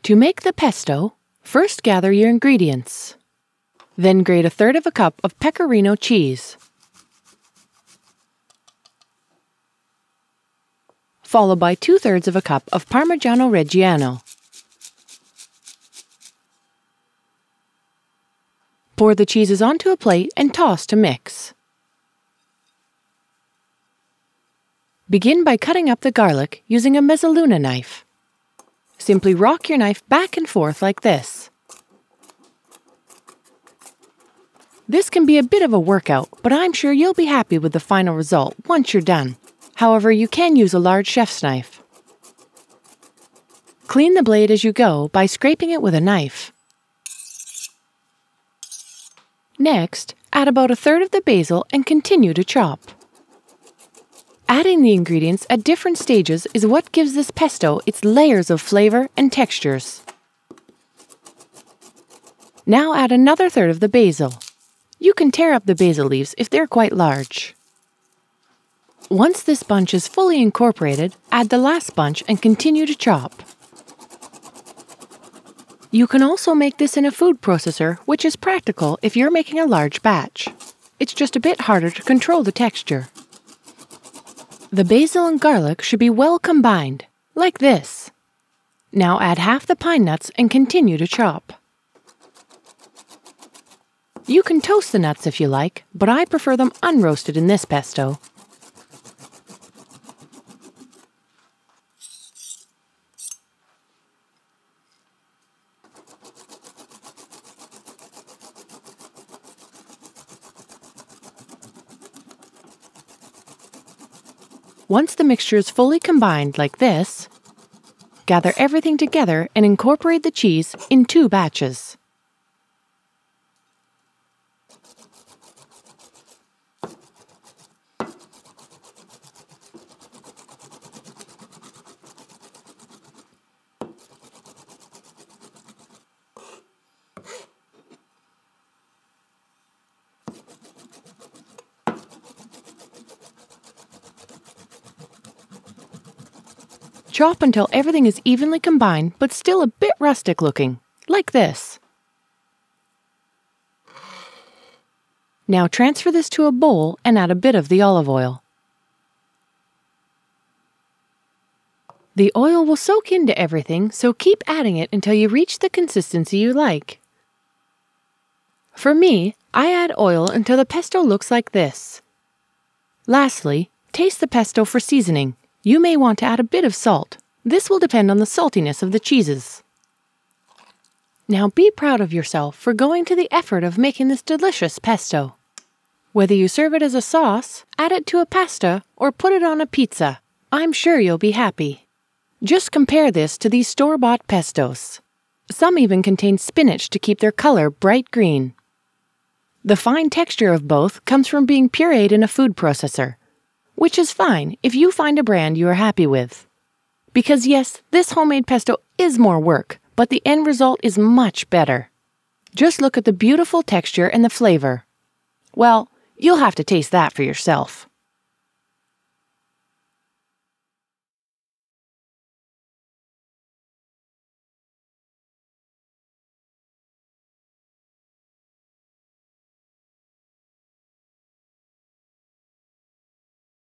To make the pesto, first gather your ingredients. Then grate 1/3 cup of pecorino cheese. Followed by 2/3 cup of Parmigiano Reggiano. Pour the cheeses onto a plate and toss to mix. Begin by cutting up the garlic using a mezzaluna knife. Simply rock your knife back and forth like this. This can be a bit of a workout, but I'm sure you'll be happy with the final result once you're done. However, you can use a large chef's knife. Clean the blade as you go by scraping it with a knife. Next, add about 1/3 of the basil and continue to chop. Adding the ingredients at different stages is what gives this pesto its layers of flavor and textures. Now add another 1/3 of the basil. You can tear up the basil leaves if they're quite large. Once this bunch is fully incorporated, add the last bunch and continue to chop. You can also make this in a food processor, which is practical if you're making a large batch. It's just a bit harder to control the texture. The basil and garlic should be well combined, like this. Now add half the pine nuts and continue to chop. You can toast the nuts if you like, but I prefer them unroasted in this pesto. Once the mixture is fully combined like this, gather everything together and incorporate the cheese in 2 batches. Chop until everything is evenly combined but still a bit rustic looking, like this. Now transfer this to a bowl and add a bit of the olive oil. The oil will soak into everything, so keep adding it until you reach the consistency you like. For me, I add oil until the pesto looks like this. Lastly, taste the pesto for seasoning. You may want to add a bit of salt. This will depend on the saltiness of the cheeses. Now be proud of yourself for going to the effort of making this delicious pesto. Whether you serve it as a sauce, add it to a pasta, or put it on a pizza, I'm sure you'll be happy. Just compare this to these store-bought pestos. Some even contain spinach to keep their color bright green. The fine texture of both comes from being pureed in a food processor, which is fine if you find a brand you are happy with. Because yes, this homemade pesto is more work, but the end result is much better. Just look at the beautiful texture and the flavor. Well, you'll have to taste that for yourself.